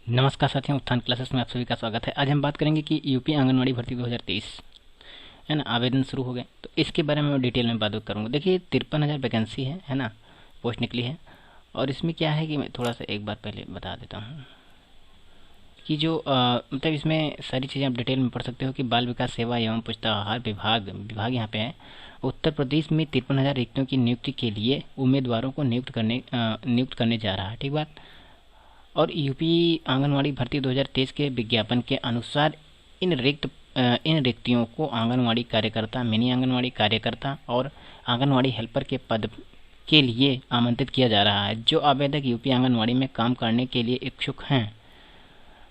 नमस्कार साथियों, उत्थान क्लासेस में आप सभी का स्वागत है। आज हम बात करेंगे कि यूपी आंगनवाड़ी भर्ती 2023 है ना, आवेदन शुरू हो गए तो इसके बारे में मैं डिटेल में बात करूंगा। देखिए 53,000 वैकेंसी है ना, पोस्ट निकली है। और इसमें क्या है कि मैं थोड़ा सा एक बार पहले बता देता हूँ कि जो मतलब इसमें सारी चीज़ें आप डिटेल में पढ़ सकते हो कि बाल विकास सेवा एवं पुष्टाहार विभाग विभाग यहाँ पे है। उत्तर प्रदेश में 53,000 रिक्तियों की नियुक्ति के लिए उम्मीदवारों को नियुक्त करने जा रहा है। ठीक बात। और यूपी आंगनवाड़ी भर्ती 2023 के विज्ञापन के अनुसार इन रिक्तियों को आंगनवाड़ी कार्यकर्ता, मिनी आंगनवाड़ी कार्यकर्ता और आंगनवाड़ी हेल्पर के पद के लिए आमंत्रित किया जा रहा है। जो आवेदक यूपी आंगनवाड़ी में काम करने के लिए इच्छुक हैं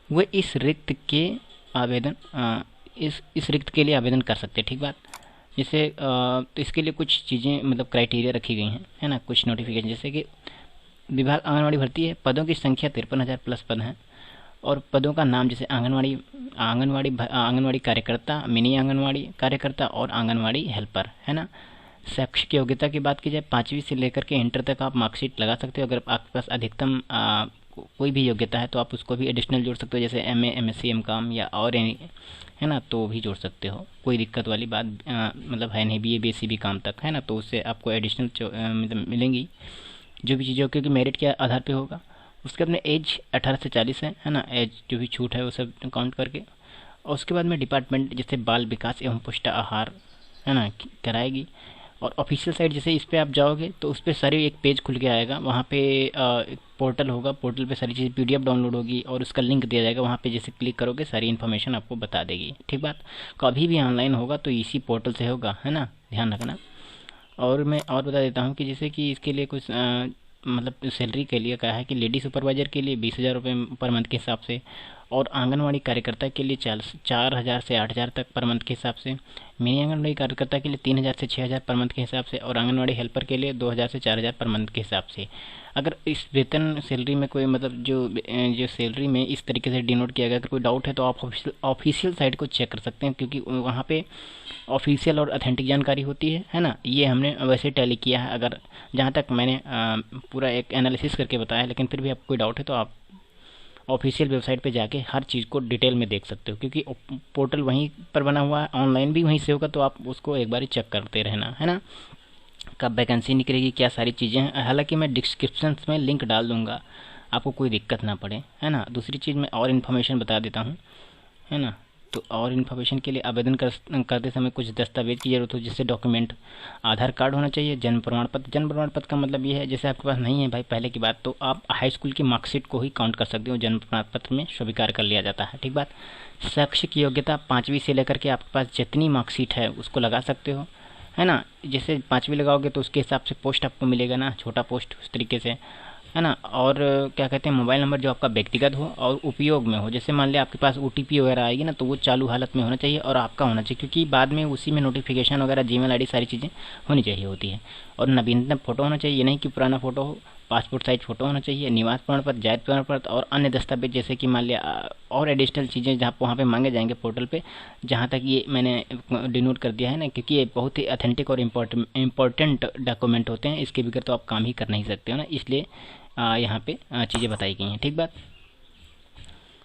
वे इस रिक्त के लिए आवेदन कर सकते हैं। ठीक बात। जैसे तो इसके लिए कुछ चीज़ें मतलब क्राइटेरिया रखी गई हैं, है ना, कुछ नोटिफिकेशन जैसे कि विभाग आंगनवाड़ी भर्ती है, पदों की संख्या 53,000 प्लस पद हैं। और पदों का नाम जैसे आंगनवाड़ी कार्यकर्ता, मिनी आंगनवाड़ी कार्यकर्ता और आंगनवाड़ी हेल्पर, है ना। शैक्षिक योग्यता की बात की जाए, 5वीं से लेकर के इंटर तक आप मार्कशीट लगा सकते हो। अगर आपके पास अधिकतम कोई भी योग्यता है तो आप उसको भी एडिशनल जोड़ सकते हो, जैसे एमए, एमएससी, एमकॉम या और है ना, तो भी जोड़ सकते हो। कोई दिक्कत वाली बात मतलब है नहीं, बीए बीएससी भी काम तक, है ना, तो उससे आपको एडिशनल मतलब मिलेंगी जो भी चीज़ें, क्योंकि मेरिट के आधार पे होगा। उसके बाद में एज 18 से 40 है ना, एज जो भी छूट है वो सब काउंट करके। और उसके बाद में डिपार्टमेंट जैसे बाल विकास एवं पुष्टाहार, है ना, कराएगी। और ऑफिशियल साइट जैसे इस पर आप जाओगे तो उस पर सारी एक पेज खुल के आएगा, वहाँ पे एक पोर्टल होगा, पोर्टल पे सारी चीज़ पीडीएफ डाउनलोड होगी और उसका लिंक दिया जाएगा। वहाँ पे जैसे क्लिक करोगे सारी इन्फॉर्मेशन आपको बता देगी। ठीक बात। कभी भी ऑनलाइन होगा तो इसी पोर्टल से होगा, है ना, ध्यान रखना। और मैं और बता देता हूँ कि जैसे कि इसके लिए कुछ मतलब सैलरी के लिए कहा है कि लेडी सुपरवाइजर के लिए 20,000 रुपये पर मंथ के हिसाब से, और आंगनवाड़ी कार्यकर्ता के लिए 4,000 से 8,000 तक पर मंथ के हिसाब से, मिनी आंगनवाड़ी कार्यकर्ता के लिए 3,000 से 6,000 पर मंथ के हिसाब से, और आंगनवाड़ी हेल्पर के लिए 2,000 से 4,000 पर मंथ के हिसाब से। अगर इस वेतन सैलरी में कोई मतलब जो सैलरी में इस तरीके से डिनोट किया गया, अगर कोई डाउट है तो आप ऑफिशियल साइट को चेक कर सकते हैं, क्योंकि वहाँ पे ऑफिशियल और अथेंटिक जानकारी होती है ना। ये हमने वैसे टैली किया है, अगर जहाँ तक मैंने पूरा एक एनालिसिस करके बताया, लेकिन फिर भी आपको कोई डाउट है तो आप ऑफिशियल वेबसाइट पे जाके हर चीज़ को डिटेल में देख सकते हो, क्योंकि पोर्टल वहीं पर बना हुआ है, ऑनलाइन भी वहीं से होगा, तो आप उसको एक बार ही चेक करते रहना, है ना, कब वैकेंसी निकलेगी, क्या सारी चीज़ें हैं। हालांकि मैं डिस्क्रिप्शन में लिंक डाल दूंगा, आपको कोई दिक्कत ना पड़े, है ना। दूसरी चीज़ मैं और इन्फॉर्मेशन बता देता हूँ, है ना। तो और इन्फॉर्मेशन के लिए आवेदन करते समय कुछ दस्तावेज की ज़रूरत हो, जैसे डॉक्यूमेंट, आधार कार्ड होना चाहिए, जन्म प्रमाण पत्र। जन्म प्रमाण पत्र का मतलब ये है, जैसे आपके पास नहीं है भाई पहले की बात, तो आप हाई स्कूल की मार्कशीट को ही काउंट कर सकते हो, जन्म प्रमाण पत्र में स्वीकार कर लिया जाता है। ठीक बात। शैक्षिक योग्यता 5वीं से लेकर के आपके पास जितनी मार्कशीट है उसको लगा सकते हो, है ना। जैसे 5वीं लगाओगे तो उसके हिसाब से पोस्ट आपको मिलेगा ना, छोटा पोस्ट, उस तरीके से, है ना। और क्या कहते हैं, मोबाइल नंबर जो आपका व्यक्तिगत हो और उपयोग में हो। जैसे मान लिया आपके पास ओटीपी वगैरह आएगी ना, तो वो चालू हालत में होना चाहिए और आपका होना चाहिए, क्योंकि बाद में उसी में नोटिफिकेशन वगैरह, जीमेल आईडी, सारी चीज़ें होनी चाहिए होती है। और नवीनतम फोटो होना चाहिए, ये नहीं कि पुराना फोटो हो। पासपोर्ट साइज फोटो होना चाहिए, निवास प्रमाण पत्र, जाति प्रमाण पत्र और अन्य दस्तावेज, जैसे कि मान लिया और एडिशनल चीज़ें जहाँ वहाँ पे मांगे जाएंगे पोर्टल पे, जहाँ तक ये मैंने डिनोट कर दिया है ना, क्योंकि ये बहुत ही अथेंटिक और इम्पोर्टेंट डॉक्यूमेंट होते हैं, इसके बगैर तो आप काम ही कर नहीं सकते हो ना, इसलिए यहाँ पे चीज़ें बताई गई हैं। ठीक बात।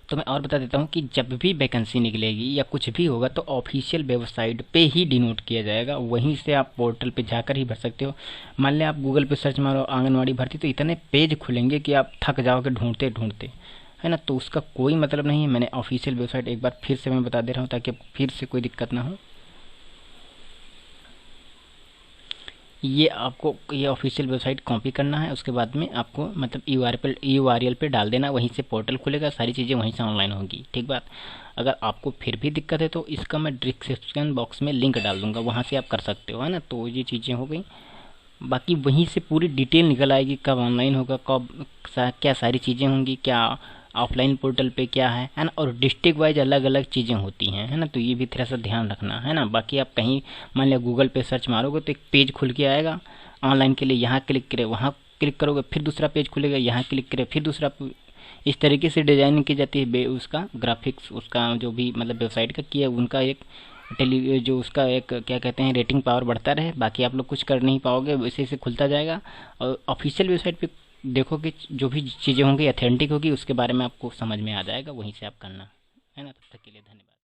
तो मैं और बता देता हूँ कि जब भी वैकेंसी निकलेगी या कुछ भी होगा तो ऑफिशियल वेबसाइट पे ही डिनोट किया जाएगा, वहीं से आप पोर्टल पे जाकर ही भर सकते हो। मान लिया आप गूगल पे सर्च मारो आंगनवाड़ी भर्ती, तो इतने पेज खुलेंगे कि आप थक जाओगे ढूंढते ढूंढते, है ना। तो उसका कोई मतलब नहीं है। मैंने ऑफिशियल वेबसाइट एक बार फिर से मैं बता दे रहा हूँ ताकि फिर से कोई दिक्कत ना हो। ये आपको ये ऑफिशियल वेबसाइट कॉपी करना है, उसके बाद में आपको मतलब यूआरएल पे डाल देना, वहीं से पोर्टल खुलेगा, सारी चीज़ें वहीं से ऑनलाइन होगी। ठीक बात। अगर आपको फिर भी दिक्कत है तो इसका मैं डिस्क्रिप्शन बॉक्स में लिंक डाल दूंगा, वहाँ से आप कर सकते हो, है ना। तो ये चीज़ें हो गई। बाकी वहीं से पूरी डिटेल निकल आएगी, कब ऑनलाइन होगा, कब क्या सारी चीज़ें होंगी, क्या ऑफलाइन पोर्टल पे क्या है ना। और डिस्ट्रिक्ट वाइज अलग अलग चीज़ें होती हैं, है ना, तो ये भी थोड़ा सा ध्यान रखना, है ना। बाकी आप कहीं मान लिया गूगल पे सर्च मारोगे तो एक पेज खुल के आएगा ऑनलाइन के लिए, यहाँ क्लिक करें, वहाँ क्लिक करोगे, फिर दूसरा पेज खुलेगा, यहाँ क्लिक करें, फिर दूसरा। इस तरीके से डिजाइनिंग की जाती है उसका ग्राफिक्स, उसका जो भी मतलब वेबसाइट का किया उनका एक जो उसका एक क्या कहते हैं रेटिंग पावर बढ़ता रहे। बाकी आप लोग कुछ कर नहीं पाओगे, वैसे से खुलता जाएगा। और ऑफिशियल वेबसाइट पे देखो कि जो भी चीज़ें होंगी ऑथेंटिक होगी, उसके बारे में आपको समझ में आ जाएगा, वहीं से आप करना, है ना। तब तक के लिए धन्यवाद।